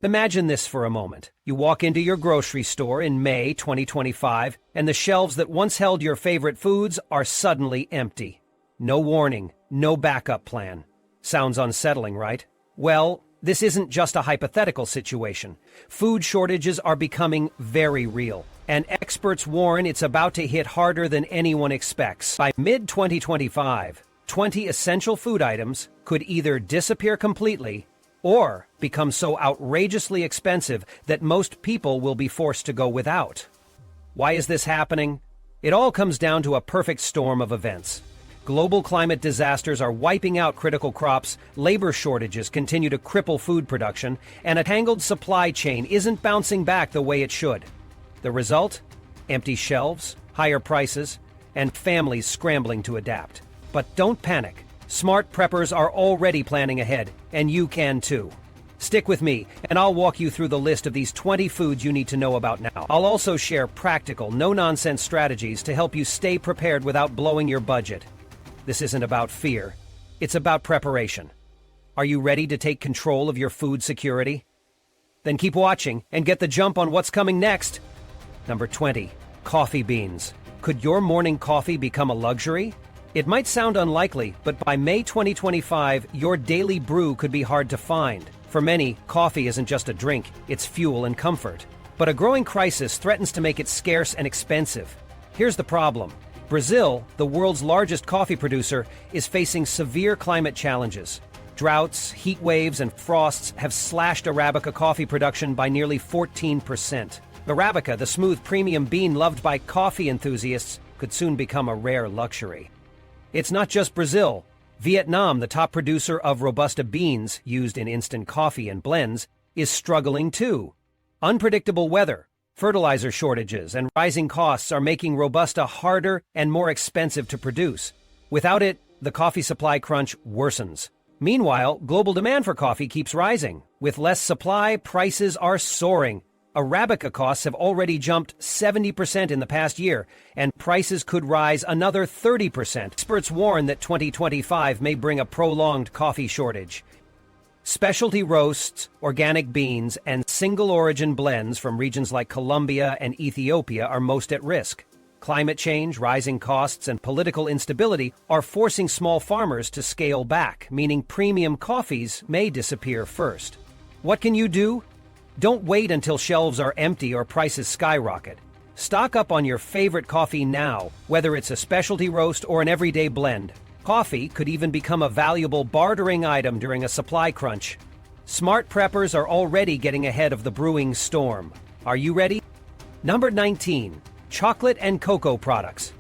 Imagine this for a moment. You walk into your grocery store in May 2025, and the shelves that once held your favorite foods are suddenly empty. No warning, no backup plan. Sounds unsettling, right? Well, this isn't just a hypothetical situation. Food shortages are becoming very real, and experts warn it's about to hit harder than anyone expects. By mid-2025, 20 essential food items could either disappear completely or become so outrageously expensive that most people will be forced to go without. Why is this happening? It all comes down to a perfect storm of events. Global climate disasters are wiping out critical crops, labor shortages continue to cripple food production, and a tangled supply chain isn't bouncing back the way it should. The result? Empty shelves, higher prices, and families scrambling to adapt. But don't panic. Smart preppers are already planning ahead, and you can too. Stick with me, and I'll walk you through the list of these 20 foods you need to know about now. I'll also share practical, no-nonsense strategies to help you stay prepared without blowing your budget. This isn't about fear. It's about preparation. Are you ready to take control of your food security? Then keep watching and get the jump on what's coming next. Number 20. Coffee beans. Could your morning coffee become a luxury? It might sound unlikely, but by May 2025, your daily brew could be hard to find. For many, coffee isn't just a drink, it's fuel and comfort. But a growing crisis threatens to make it scarce and expensive. Here's the problem. Brazil, the world's largest coffee producer, is facing severe climate challenges. Droughts, heat waves, and frosts have slashed Arabica coffee production by nearly 14%. Arabica, the smooth premium bean loved by coffee enthusiasts, could soon become a rare luxury. It's not just Brazil. Vietnam, the top producer of Robusta beans used in instant coffee and blends, is struggling too. Unpredictable weather, fertilizer shortages, and rising costs are making Robusta harder and more expensive to produce. Without it, the coffee supply crunch worsens. Meanwhile, global demand for coffee keeps rising. With less supply, prices are soaring. Arabica costs have already jumped 70% in the past year, and prices could rise another 30%. Experts warn that 2025 may bring a prolonged coffee shortage. Specialty roasts, organic beans, and single-origin blends from regions like Colombia and Ethiopia are most at risk. Climate change, rising costs, and political instability are forcing small farmers to scale back, meaning premium coffees may disappear first. What can you do? Don't wait until shelves are empty or prices skyrocket. Stock up on your favorite coffee now, whether it's a specialty roast or an everyday blend. Coffee could even become a valuable bartering item during a supply crunch. Smart preppers are already getting ahead of the brewing storm. Are you ready? Number 19. Chocolate and cocoa products.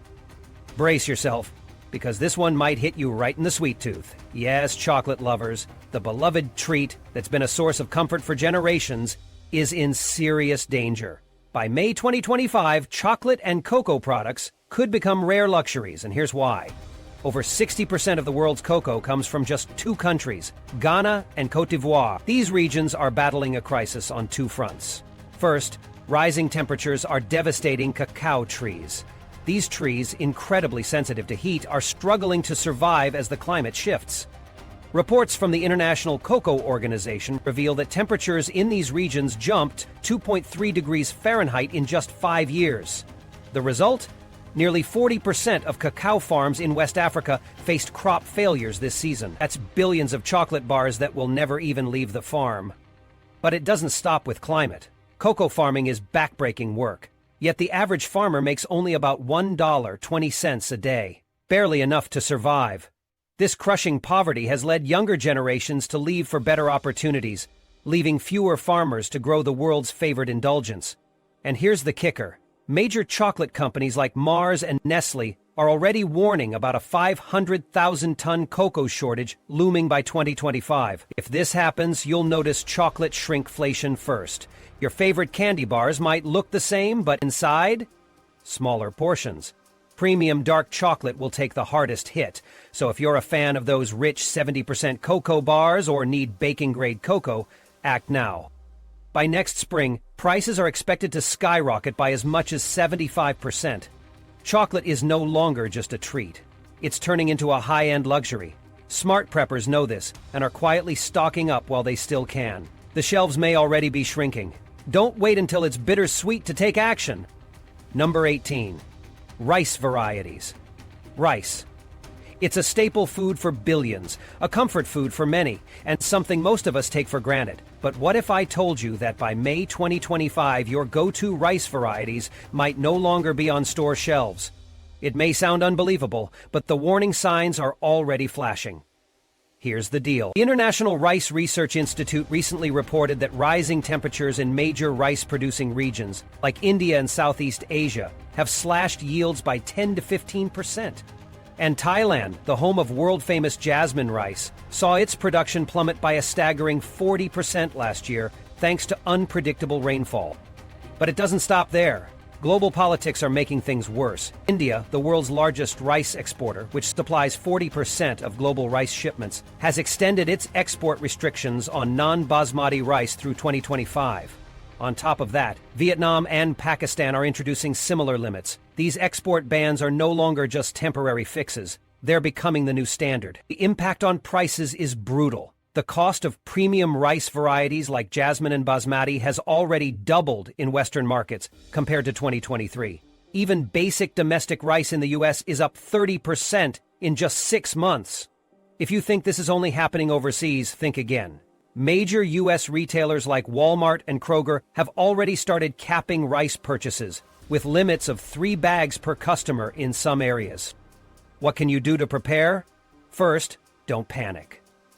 Brace yourself, because this one might hit you right in the sweet tooth. Yes, chocolate lovers, the beloved treat that's been a source of comfort for generations is in serious danger. By May 2025, chocolate and cocoa products could become rare luxuries, and here's why. Over 60% of the world's cocoa comes from just two countries, Ghana and Côte d'Ivoire. These regions are battling a crisis on two fronts. First, rising temperatures are devastating cacao trees. These trees, incredibly sensitive to heat, are struggling to survive as the climate shifts. Reports from the International Cocoa Organization reveal that temperatures in these regions jumped 2.3 degrees Fahrenheit in just 5 years. The result? Nearly 40% of cacao farms in West Africa faced crop failures this season. That's billions of chocolate bars that will never even leave the farm. But it doesn't stop with climate. Cocoa farming is backbreaking work. Yet the average farmer makes only about $1.20 a day, barely enough to survive. This crushing poverty has led younger generations to leave for better opportunities, leaving fewer farmers to grow the world's favorite indulgence. And here's the kicker. Major chocolate companies like Mars and Nestle are already warning about a 500,000-ton cocoa shortage looming by 2025. If this happens, you'll notice chocolate shrinkflation first. Your favorite candy bars might look the same, but inside, smaller portions. Premium dark chocolate will take the hardest hit, so if you're a fan of those rich 70% cocoa bars or need baking-grade cocoa, act now. By next spring, prices are expected to skyrocket by as much as 75%. Chocolate is no longer just a treat. It's turning into a high-end luxury. Smart preppers know this and are quietly stocking up while they still can. The shelves may already be shrinking. Don't wait until it's bittersweet to take action. Number 18. Rice varieties. Rice. It's a staple food for billions, a comfort food for many, and something most of us take for granted. But what if I told you that by May 2025, your go-to rice varieties might no longer be on store shelves? It may sound unbelievable, but the warning signs are already flashing. Here's the deal. The International Rice Research Institute recently reported that rising temperatures in major rice-producing regions, like India and Southeast Asia, have slashed yields by 10 to 15%. And Thailand, the home of world-famous jasmine rice, saw its production plummet by a staggering 40% last year, thanks to unpredictable rainfall. But it doesn't stop there. Global politics are making things worse. India, the world's largest rice exporter, which supplies 40% of global rice shipments, has extended its export restrictions on non-basmati rice through 2025. On top of that, Vietnam and Pakistan are introducing similar limits. These export bans are no longer just temporary fixes. They're becoming the new standard. The impact on prices is brutal. The cost of premium rice varieties like jasmine and basmati has already doubled in Western markets compared to 2023. Even basic domestic rice in the U.S. is up 30% in just 6 months. If you think this is only happening overseas, think again. Major U.S. retailers like Walmart and Kroger have already started capping rice purchases, with limits of 3 bags per customer in some areas. What can you do to prepare? First, don't panic.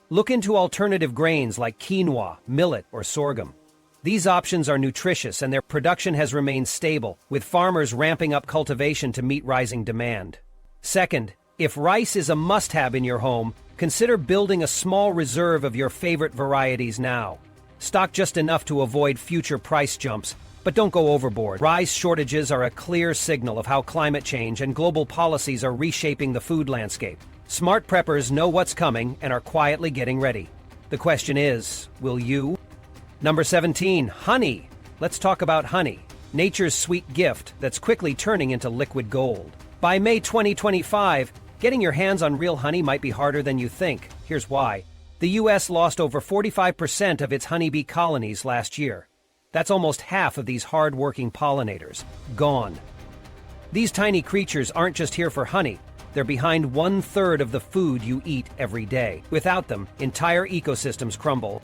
Look into alternative grains like quinoa, millet, or sorghum. These options are nutritious and their production has remained stable, with farmers ramping up cultivation to meet rising demand. Second, if rice is a must-have in your home, consider building a small reserve of your favorite varieties now. Stock just enough to avoid future price jumps, but don't go overboard. Rice shortages are a clear signal of how climate change and global policies are reshaping the food landscape. Smart preppers know what's coming and are quietly getting ready. The question is, will you? Number 17, honey. Let's talk about honey, nature's sweet gift that's quickly turning into liquid gold. By May 2025, getting your hands on real honey might be harder than you think. Here's why. The U.S. lost over 45% of its honeybee colonies last year. That's almost half of these hard-working pollinators. Gone. These tiny creatures aren't just here for honey. They're behind 1/3 of the food you eat every day. Without them, entire ecosystems crumble.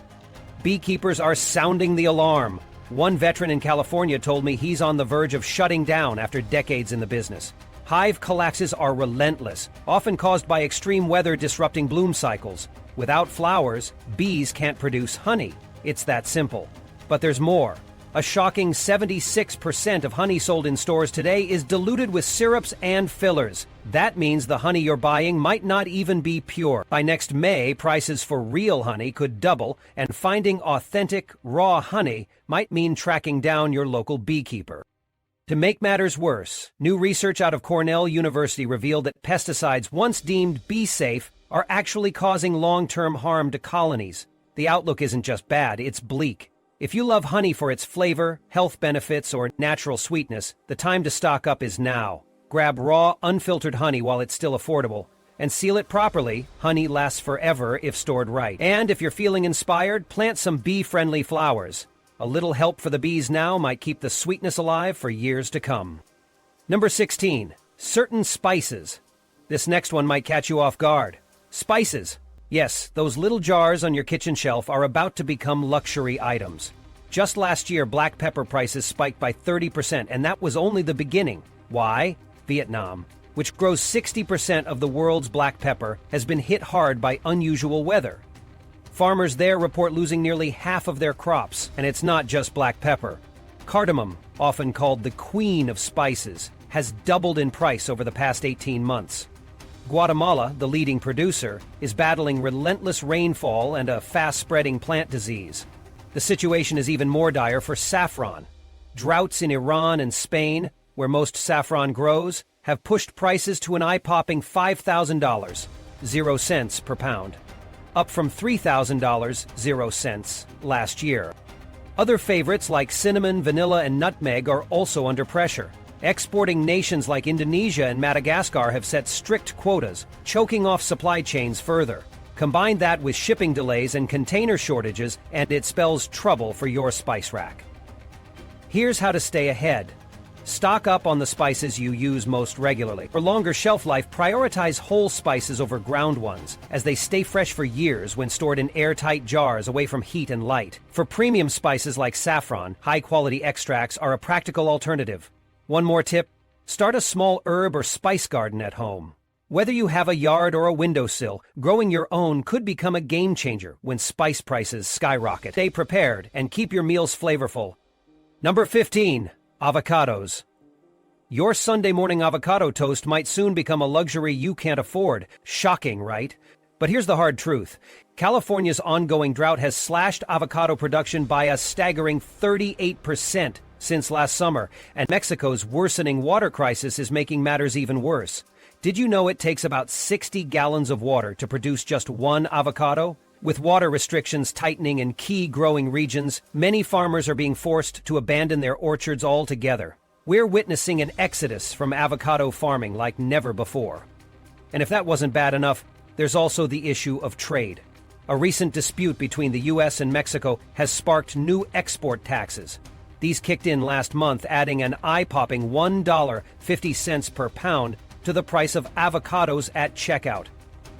Beekeepers are sounding the alarm. One veteran in California told me he's on the verge of shutting down after decades in the business. Hive collapses are relentless, often caused by extreme weather disrupting bloom cycles. Without flowers, bees can't produce honey. It's that simple. But there's more. A shocking 76% of honey sold in stores today is diluted with syrups and fillers. That means the honey you're buying might not even be pure. By next May, prices for real honey could double, and finding authentic, raw honey might mean tracking down your local beekeeper. To make matters worse, new research out of Cornell University revealed that pesticides once deemed bee-safe are actually causing long-term harm to colonies. The outlook isn't just bad, it's bleak. If you love honey for its flavor, health benefits, or natural sweetness, the time to stock up is now. Grab raw, unfiltered honey while it's still affordable, and seal it properly. Honey lasts forever if stored right. And if you're feeling inspired, plant some bee-friendly flowers. A little help for the bees now might keep the sweetness alive for years to come. Number 16. Certain spices. This next one might catch you off guard. Spices. Yes, those little jars on your kitchen shelf are about to become luxury items. Just last year, black pepper prices spiked by 30%, and that was only the beginning. Why? Vietnam, which grows 60% of the world's black pepper, has been hit hard by unusual weather. Farmers there report losing nearly half of their crops, and it's not just black pepper. Cardamom, often called the queen of spices, has doubled in price over the past 18 months. Guatemala, the leading producer, is battling relentless rainfall and a fast-spreading plant disease. The situation is even more dire for saffron. Droughts in Iran and Spain, where most saffron grows, have pushed prices to an eye-popping $5,000, 0 cents per pound, up from $3,000, 0 cents, last year. Other favorites like cinnamon, vanilla, and nutmeg are also under pressure. Exporting nations like Indonesia and Madagascar have set strict quotas, choking off supply chains further. Combine that with shipping delays and container shortages, and it spells trouble for your spice rack. Here's how to stay ahead. Stock up on the spices you use most regularly. For longer shelf life, prioritize whole spices over ground ones, as they stay fresh for years when stored in airtight jars away from heat and light. For premium spices like saffron, high-quality extracts are a practical alternative. One more tip: start a small herb or spice garden at home. Whether you have a yard or a windowsill, growing your own could become a game changer when spice prices skyrocket. Stay prepared and keep your meals flavorful. Number 15. Avocados. Your Sunday morning avocado toast might soon become a luxury you can't afford. Shocking, right? But here's the hard truth. California's ongoing drought has slashed avocado production by a staggering 38% since last summer, and Mexico's worsening water crisis is making matters even worse. Did you know it takes about 60 gallons of water to produce just one avocado? With water restrictions tightening in key growing regions, many farmers are being forced to abandon their orchards altogether. We're witnessing an exodus from avocado farming like never before. And if that wasn't bad enough, there's also the issue of trade. A recent dispute between the U.S. and Mexico has sparked new export taxes. These kicked in last month, adding an eye-popping $1.50 per pound to the price of avocados at checkout.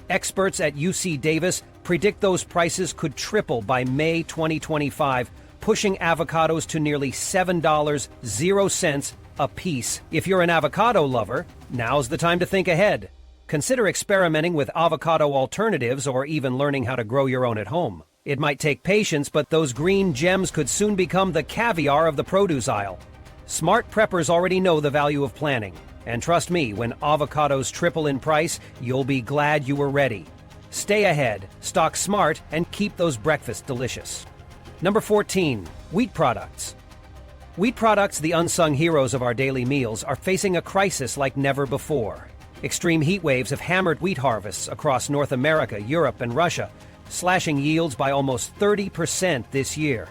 Experts at UC Davis predict those prices could triple by May 2025, pushing avocados to nearly $7.00 a piece. If you're an avocado lover, now's the time to think ahead. Consider experimenting with avocado alternatives or even learning how to grow your own at home. It might take patience, but those green gems could soon become the caviar of the produce aisle. Smart preppers already know the value of planning. And trust me, when avocados triple in price, you'll be glad you were ready. Stay ahead, stock smart, and keep those breakfasts delicious. Number 14. Wheat products. Wheat products, the unsung heroes of our daily meals, are facing a crisis like never before. Extreme heat waves have hammered wheat harvests across North America, Europe, and Russia, slashing yields by almost 30% this year.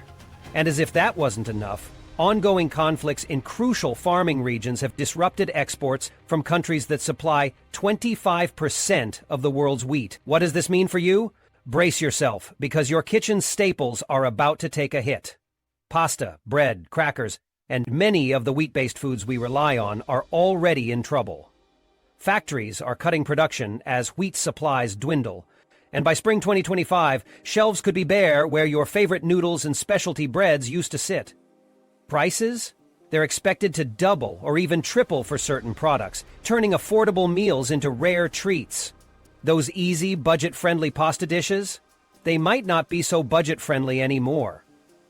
And as if that wasn't enough, ongoing conflicts in crucial farming regions have disrupted exports from countries that supply 25% of the world's wheat. What does this mean for you? Brace yourself, because your kitchen staples are about to take a hit. Pasta, bread, crackers, and many of the wheat-based foods we rely on are already in trouble. Factories are cutting production as wheat supplies dwindle, and by spring 2025, shelves could be bare where your favorite noodles and specialty breads used to sit. Prices? They're expected to double or even triple for certain products, turning affordable meals into rare treats. Those easy, budget-friendly pasta dishes? They might not be so budget-friendly anymore.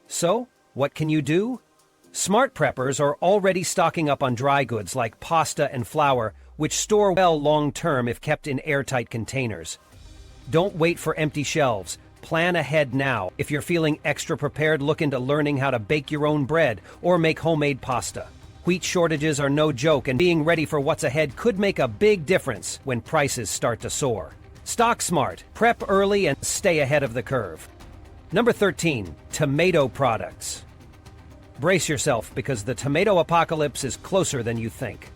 So, what can you do? Smart preppers are already stocking up on dry goods like pasta and flour, which store well long-term if kept in airtight containers. Don't wait for empty shelves. Plan ahead now. If you're feeling extra prepared, look into learning how to bake your own bread or make homemade pasta. Wheat shortages are no joke, and being ready for what's ahead could make a big difference when prices start to soar. Stock smart, prep early, and stay ahead of the curve. Number 13. Tomato products. Brace yourself, because the tomato apocalypse is closer than you think.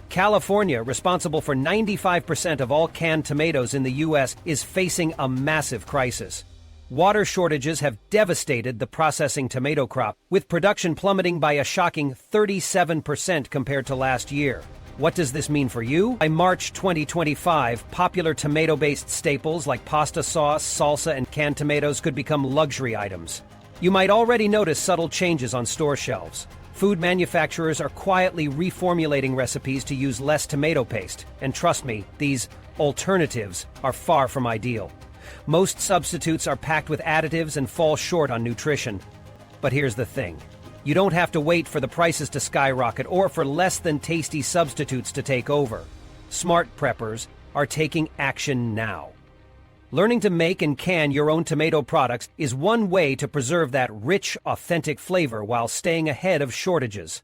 California, responsible for 95% of all canned tomatoes in the U.S., is facing a massive crisis. Water shortages have devastated the processing tomato crop, with production plummeting by a shocking 37% compared to last year. What does this mean for you? By March 2025, popular tomato-based staples like pasta sauce, salsa, and canned tomatoes could become luxury items. You might already notice subtle changes on store shelves. Food manufacturers are quietly reformulating recipes to use less tomato paste, and trust me, these alternatives are far from ideal. Most substitutes are packed with additives and fall short on nutrition. But here's the thing. You don't have to wait for the prices to skyrocket or for less than tasty substitutes to take over. Smart preppers are taking action now. Learning to make and can your own tomato products is one way to preserve that rich, authentic flavor while staying ahead of shortages.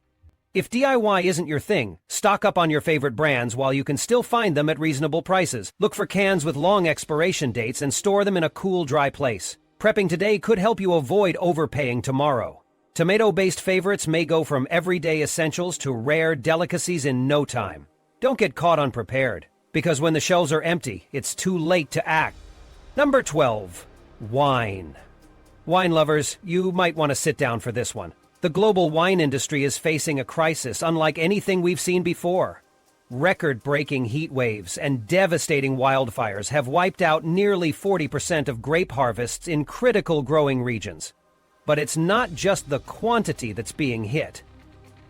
If DIY isn't your thing, stock up on your favorite brands while you can still find them at reasonable prices. Look for cans with long expiration dates and store them in a cool, dry place. Prepping today could help you avoid overpaying tomorrow. Tomato-based favorites may go from everyday essentials to rare delicacies in no time. Don't get caught unprepared, because when the shelves are empty, it's too late to act. Number 12. Wine. Wine lovers, you might want to sit down for this one. The global wine industry is facing a crisis unlike anything we've seen before. Record-breaking heat waves and devastating wildfires have wiped out nearly 40% of grape harvests in critical growing regions. But it's not just the quantity that's being hit.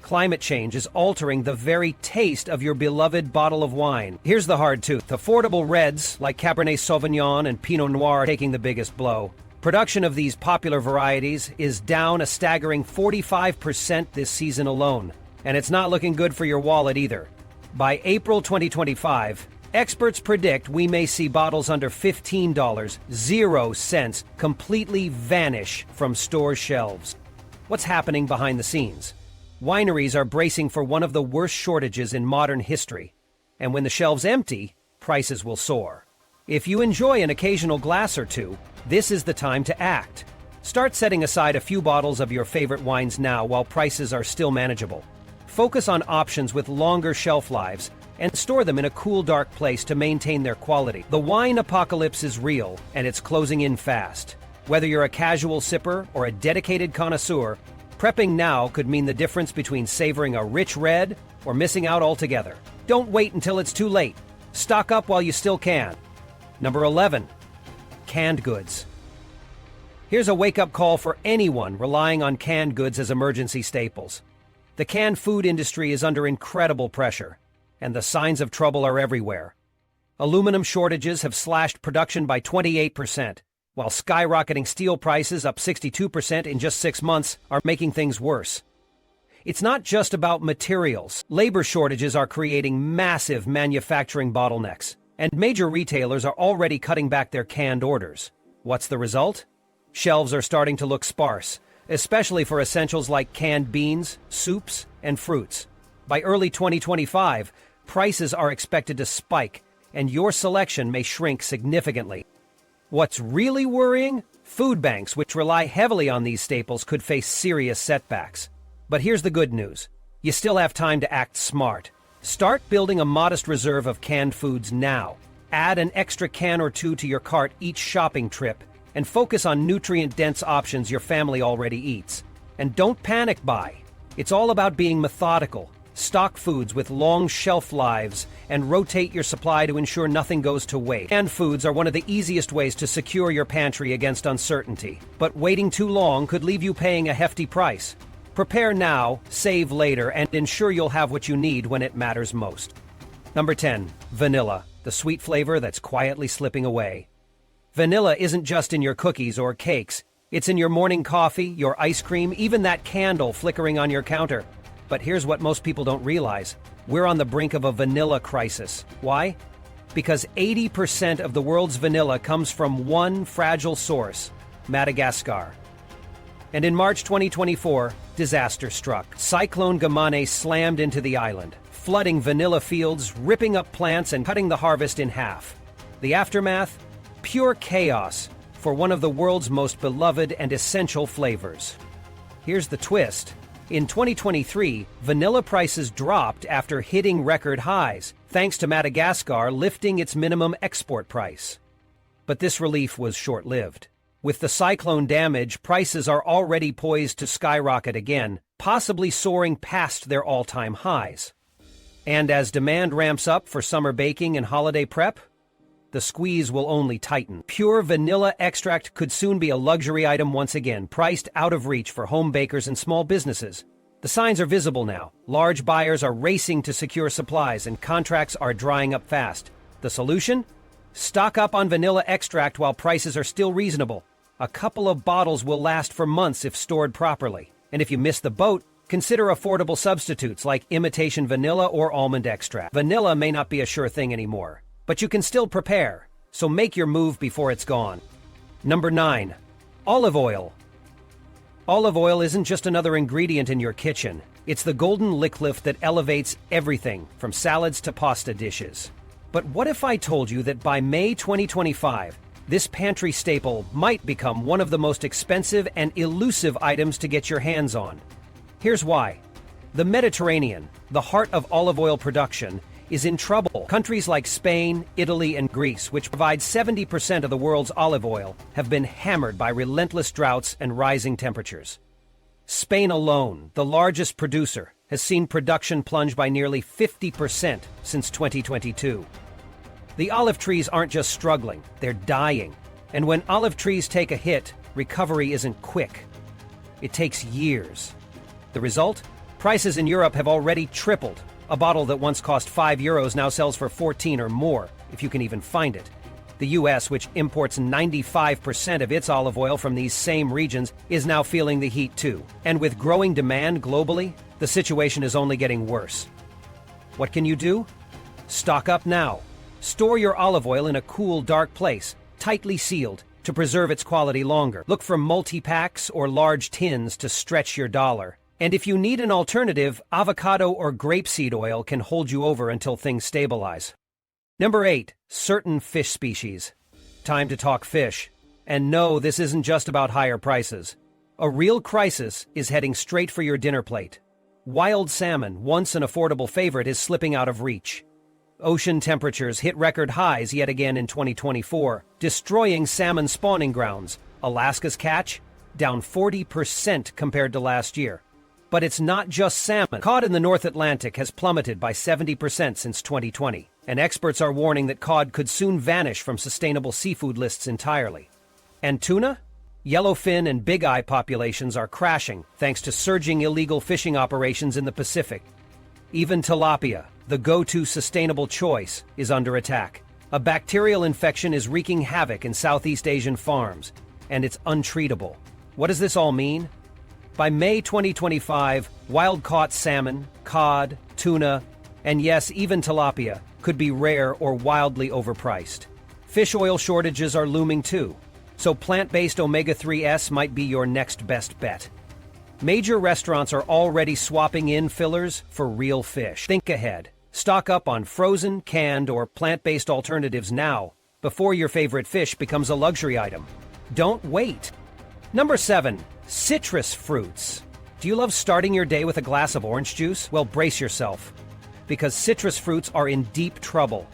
Climate change is altering the very taste of your beloved bottle of wine. Here's the hard truth. Affordable reds like Cabernet Sauvignon and Pinot Noir are taking the biggest blow. Production of these popular varieties is down a staggering 45% this season alone. And it's not looking good for your wallet either. By April 2025, experts predict we may see bottles under $15, 0 cents, completely vanish from store shelves. What's happening behind the scenes? Wineries are bracing for one of the worst shortages in modern history. And when the shelves empty, prices will soar. If you enjoy an occasional glass or two, this is the time to act. Start setting aside a few bottles of your favorite wines now while prices are still manageable. Focus on options with longer shelf lives and store them in a cool, dark place to maintain their quality. The wine apocalypse is real, and it's closing in fast. Whether you're a casual sipper or a dedicated connoisseur, prepping now could mean the difference between savoring a rich red or missing out altogether. Don't wait until it's too late. Stock up while you still can. Number 11. Canned goods. Here's a wake-up call for anyone relying on canned goods as emergency staples. The canned food industry is under incredible pressure, and the signs of trouble are everywhere. Aluminum shortages have slashed production by 28%, while skyrocketing steel prices up 62% in just 6 months are making things worse. It's not just about materials. Labor shortages are creating massive manufacturing bottlenecks, and major retailers are already cutting back their canned orders. What's the result? Shelves are starting to look sparse, especially for essentials like canned beans, soups, and fruits. By early 2025, prices are expected to spike, and your selection may shrink significantly. What's really worrying? Food banks, which rely heavily on these staples, could face serious setbacks. But here's the good news. You still have time to act smart. Start building a modest reserve of canned foods now. Add an extra can or two to your cart each shopping trip, and focus on nutrient-dense options your family already eats. And don't panic buy. It's all about being methodical. Stock foods with long shelf lives and rotate your supply to ensure nothing goes to waste. Canned foods are one of the easiest ways to secure your pantry against uncertainty, but waiting too long could leave you paying a hefty price. Prepare now, save later, and ensure you'll have what you need when it matters most. Number 10. Vanilla, the sweet flavor that's quietly slipping away. Vanilla isn't just in your cookies or cakes. It's in your morning coffee, your ice cream, even that candle flickering on your counter. But here's what most people don't realize. We're on the brink of a vanilla crisis. Why? Because 80% of the world's vanilla comes from one fragile source, Madagascar. And in March 2024, disaster struck. Cyclone Gamane slammed into the island, flooding vanilla fields, ripping up plants, and cutting the harvest in half. The aftermath? Pure chaos for one of the world's most beloved and essential flavors. Here's the twist. In 2023, vanilla prices dropped after hitting record highs, thanks to Madagascar lifting its minimum export price. But this relief was short-lived. With the cyclone damage, prices are already poised to skyrocket again, possibly soaring past their all-time highs. And as demand ramps up for summer baking and holiday prep, the squeeze will only tighten. Pure vanilla extract could soon be a luxury item once again, priced out of reach for home bakers and small businesses. The signs are visible now. Large buyers are racing to secure supplies, and contracts are drying up fast. The solution? Stock up on vanilla extract while prices are still reasonable. A couple of bottles will last for months if stored properly. And if you miss the boat, consider affordable substitutes like imitation vanilla or almond extract. Vanilla may not be a sure thing anymore, but you can still prepare, so make your move before it's gone. Number 9. Olive oil. Olive oil isn't just another ingredient in your kitchen. It's the golden liquid that elevates everything from salads to pasta dishes. But what if I told you that by May 2025, this pantry staple might become one of the most expensive and elusive items to get your hands on? Here's why. The Mediterranean, the heart of olive oil production, is in trouble. Countries like Spain, Italy, and Greece, which provide 70% of the world's olive oil, have been hammered by relentless droughts and rising temperatures. Spain alone, the largest producer, has seen production plunge by nearly 50% since 2022. The olive trees aren't just struggling, they're dying. And when olive trees take a hit, recovery isn't quick. It takes years. The result? Prices in Europe have already tripled. A bottle that once cost €5 now sells for 14 or more, if you can even find it. The US, which imports 95% of its olive oil from these same regions, is now feeling the heat too. And with growing demand globally, the situation is only getting worse. What can you do? Stock up now. Store your olive oil in a cool, dark place, tightly sealed, to preserve its quality longer. Look for multi-packs or large tins to stretch your dollar. And if you need an alternative, avocado or grapeseed oil can hold you over until things stabilize. Number 8. Certain fish species. Time to talk fish. And no, this isn't just about higher prices. A real crisis is heading straight for your dinner plate. Wild salmon, once an affordable favorite, is slipping out of reach. Ocean temperatures hit record highs yet again in 2024, destroying salmon spawning grounds. Alaska's catch? Down 40% compared to last year. But it's not just salmon. Cod in the North Atlantic has plummeted by 70% since 2020, and experts are warning that cod could soon vanish from sustainable seafood lists entirely. And tuna? Yellowfin and big eye populations are crashing thanks to surging illegal fishing operations in the Pacific. Even tilapia, the go-to sustainable choice, is under attack. A bacterial infection is wreaking havoc in Southeast Asian farms, and it's untreatable. What does this all mean? By May 2025, wild-caught salmon, cod, tuna, and yes, even tilapia could be rare or wildly overpriced. Fish oil shortages are looming too, so plant-based omega-3s might be your next best bet. Major restaurants are already swapping in fillers for real fish. Think ahead. Stock up on frozen, canned, or plant-based alternatives now, before your favorite fish becomes a luxury item. Don't wait. Number 7. Citrus fruits. Do you love starting your day with a glass of orange juice? Well, brace yourself, because citrus fruits are in deep trouble.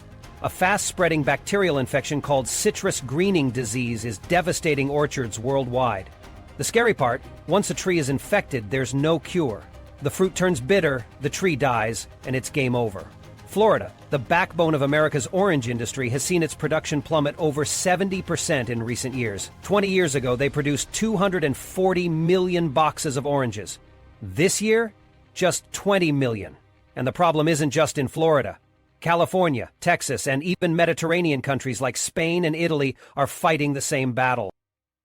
A fast-spreading bacterial infection called citrus greening disease is devastating orchards worldwide. The scary part, once a tree is infected, there's no cure. The fruit turns bitter, the tree dies, and it's game over. Florida, the backbone of America's orange industry, has seen its production plummet over 70% in recent years. 20 years ago, they produced 240 million boxes of oranges. This year, just 20 million. And the problem isn't just in Florida. California, Texas, and even Mediterranean countries like Spain and Italy are fighting the same battle.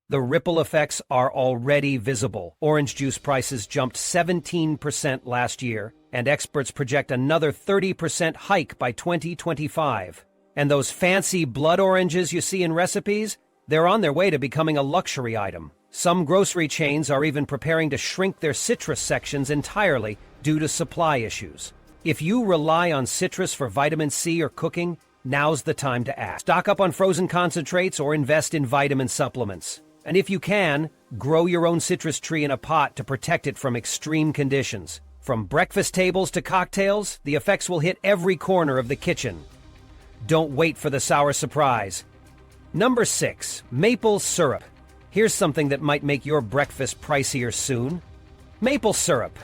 The ripple effects are already visible. Orange juice prices jumped 17% last year, and experts project another 30% hike by 2025. And those fancy blood oranges you see in recipes, they're on their way to becoming a luxury item. Some grocery chains are even preparing to shrink their citrus sections entirely due to supply issues. If you rely on citrus for vitamin C or cooking, now's the time to act. Stock up on frozen concentrates or invest in vitamin supplements. And if you can, grow your own citrus tree in a pot to protect it from extreme conditions. From breakfast tables to cocktails, the effects will hit every corner of the kitchen. Don't wait for the sour surprise. Number 6. Maple syrup. Here's something that might make your breakfast pricier soon. Maple syrup.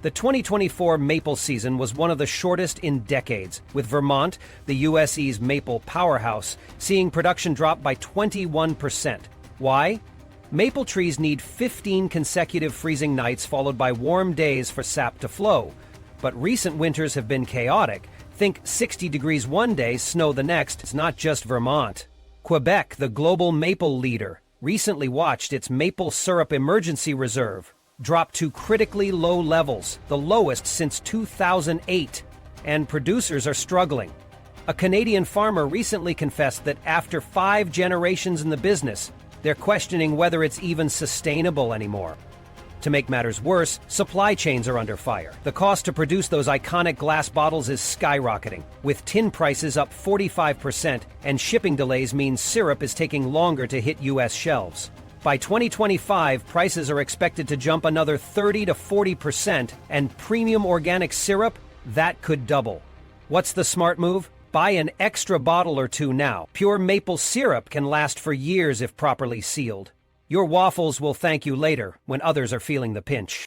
The 2024 maple season was one of the shortest in decades, with Vermont, the USE's maple powerhouse, seeing production drop by 21%. Why? Maple trees need 15 consecutive freezing nights followed by warm days for sap to flow. But recent winters have been chaotic. Think 60 degrees one day, snow the next. It's not just Vermont. Quebec, the global maple leader, recently watched its maple syrup emergency reserve drop to critically low levels, the lowest since 2008, and producers are struggling. A Canadian farmer recently confessed that after 5 generations in the business, they're questioning whether it's even sustainable anymore. To make matters worse, supply chains are under fire. The cost to produce those iconic glass bottles is skyrocketing, with tin prices up 45%, and shipping delays mean syrup is taking longer to hit U.S. shelves. By 2025, prices are expected to jump another 30 to 40%, and premium organic syrup, that could double. What's the smart move? Buy an extra bottle or two now. Pure maple syrup can last for years if properly sealed. Your waffles will thank you later when others are feeling the pinch.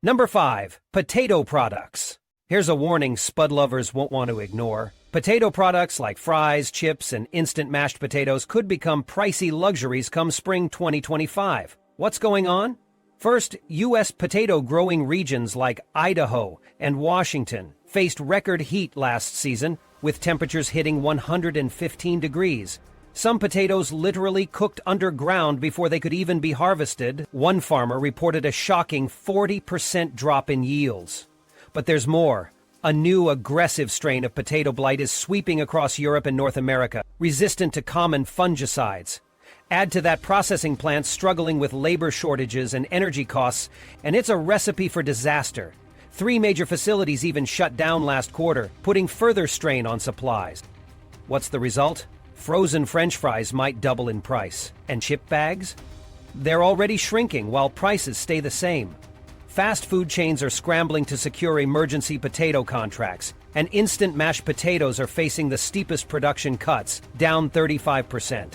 Number 5. Potato products. Here's a warning spud lovers won't want to ignore. Potato products like fries, chips, and instant mashed potatoes could become pricey luxuries come spring 2025. What's going on? First, U.S. potato growing regions like Idaho and Washington faced record heat last season, with temperatures hitting 115 degrees. Some potatoes literally cooked underground before they could even be harvested. One farmer reported a shocking 40% drop in yields. But there's more. A new aggressive strain of potato blight is sweeping across Europe and North America, resistant to common fungicides. Add to that processing plants struggling with labor shortages and energy costs, and it's a recipe for disaster. 3 major facilities even shut down last quarter, putting further strain on supplies. What's the result? Frozen French fries might double in price. And chip bags? They're already shrinking while prices stay the same. Fast food chains are scrambling to secure emergency potato contracts, and instant mashed potatoes are facing the steepest production cuts, down 35%.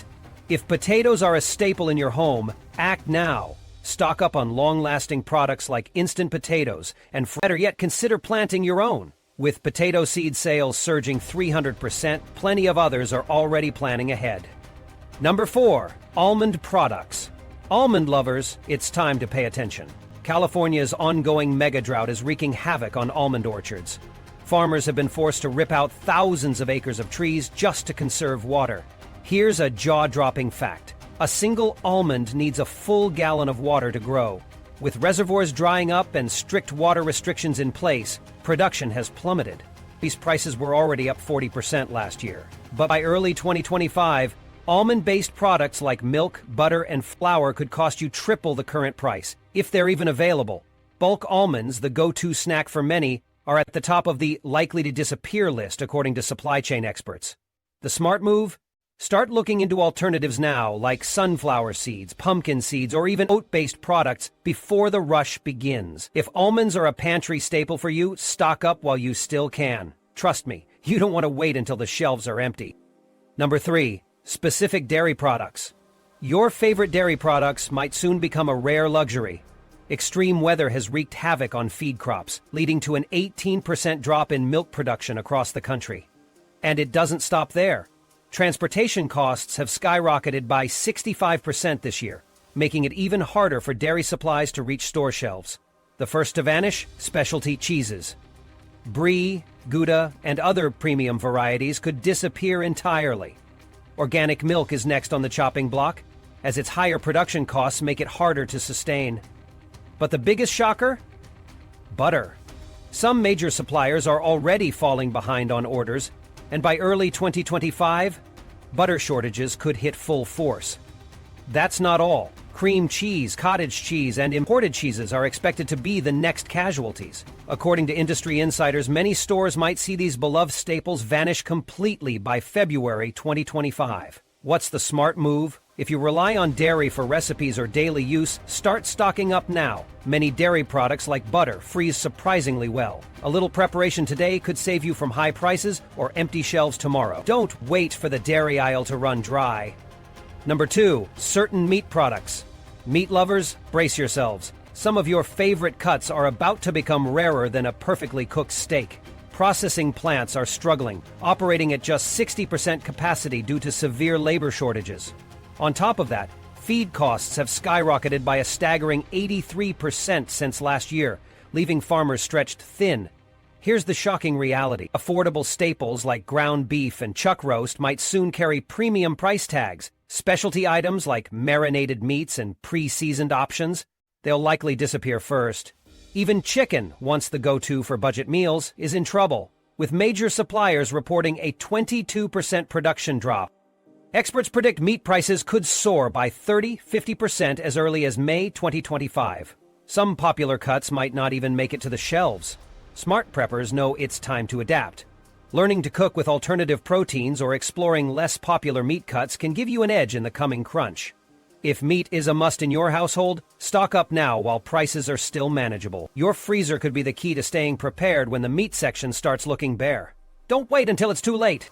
If potatoes are a staple in your home, act now. Stock up on long-lasting products like instant potatoes, and better yet, consider planting your own. With potato seed sales surging 300%, plenty of others are already planning ahead. Number 4. Almond Products. Almond lovers, it's time to pay attention. California's ongoing mega drought is wreaking havoc on almond orchards. Farmers have been forced to rip out thousands of acres of trees just to conserve water. Here's a jaw-dropping fact. A single almond needs a full gallon of water to grow. With reservoirs drying up and strict water restrictions in place, production has plummeted. These prices were already up 40% last year. But by early 2025, almond-based products like milk, butter, and flour could cost you triple the current price, if they're even available. Bulk almonds, the go-to snack for many, are at the top of the likely-to-disappear list, according to supply chain experts. The smart move? Start looking into alternatives now, like sunflower seeds, pumpkin seeds, or even oat-based products before the rush begins. If almonds are a pantry staple for you, stock up while you still can. Trust me, you don't want to wait until the shelves are empty. Number 3. Specific dairy products. Your favorite dairy products might soon become a rare luxury. Extreme weather has wreaked havoc on feed crops, leading to an 18% drop in milk production across the country. And it doesn't stop there. Transportation costs have skyrocketed by 65% this year, making it even harder for dairy supplies to reach store shelves. The first to vanish? Specialty cheeses. Brie, Gouda, and other premium varieties could disappear entirely. Organic milk is next on the chopping block, as its higher production costs make it harder to sustain. But the biggest shocker? Butter. Some major suppliers are already falling behind on orders, and by early 2025, butter shortages could hit full force. That's not all. Cream cheese, cottage cheese, and imported cheeses are expected to be the next casualties. According to industry insiders, many stores might see these beloved staples vanish completely by February 2025. What's the smart move? If you rely on dairy for recipes or daily use, start stocking up now. Many dairy products like butter freeze surprisingly well. A little preparation today could save you from high prices or empty shelves tomorrow. Don't wait for the dairy aisle to run dry. Number 2. Certain meat products. Meat lovers, brace yourselves. Some of your favorite cuts are about to become rarer than a perfectly cooked steak. Processing plants are struggling, operating at just 60% capacity due to severe labor shortages. On top of that, feed costs have skyrocketed by a staggering 83% since last year, leaving farmers stretched thin. Here's the shocking reality. Affordable staples like ground beef and chuck roast might soon carry premium price tags. Specialty items like marinated meats and pre-seasoned options, they'll likely disappear first. Even chicken, once the go-to for budget meals, is in trouble, with major suppliers reporting a 22% production drop. Experts predict meat prices could soar by 30–50% as early as May 2025. Some popular cuts might not even make it to the shelves. Smart preppers know it's time to adapt. Learning to cook with alternative proteins or exploring less popular meat cuts can give you an edge in the coming crunch. If meat is a must in your household, stock up now while prices are still manageable. Your freezer could be the key to staying prepared when the meat section starts looking bare. Don't wait until it's too late.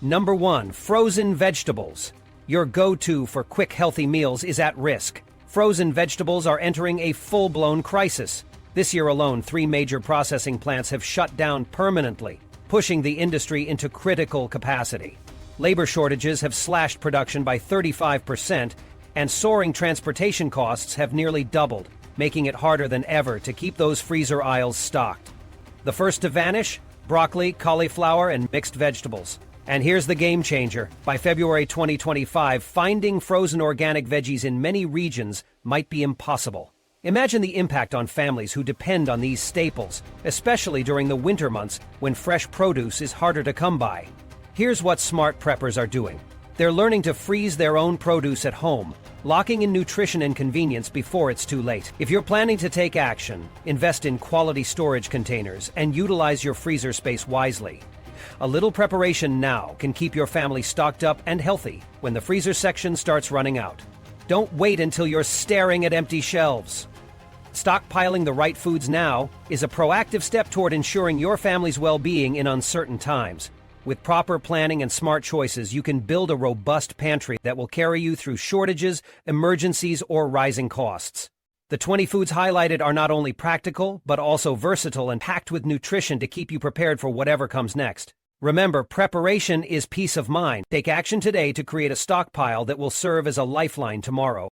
Number 1. Frozen vegetables. Your go-to for quick, healthy meals is at risk. Frozen vegetables are entering a full-blown crisis. This year alone, 3 major processing plants have shut down permanently, pushing the industry into critical capacity. Labor shortages have slashed production by 35%, and soaring transportation costs have nearly doubled, making it harder than ever to keep those freezer aisles stocked. The first to vanish? Broccoli, cauliflower, and mixed vegetables. And here's the game changer. By February 2025, finding frozen organic veggies in many regions might be impossible. Imagine the impact on families who depend on these staples, especially during the winter months when fresh produce is harder to come by. Here's what smart preppers are doing. They're learning to freeze their own produce at home, locking in nutrition and convenience before it's too late. If you're planning to take action, invest in quality storage containers and utilize your freezer space wisely. A little preparation now can keep your family stocked up and healthy when the freezer section starts running out. Don't wait until you're staring at empty shelves. Stockpiling the right foods now is a proactive step toward ensuring your family's well-being in uncertain times. With proper planning and smart choices, you can build a robust pantry that will carry you through shortages, emergencies, or rising costs. The 20 foods highlighted are not only practical, but also versatile and packed with nutrition to keep you prepared for whatever comes next. Remember, preparation is peace of mind. Take action today to create a stockpile that will serve as a lifeline tomorrow.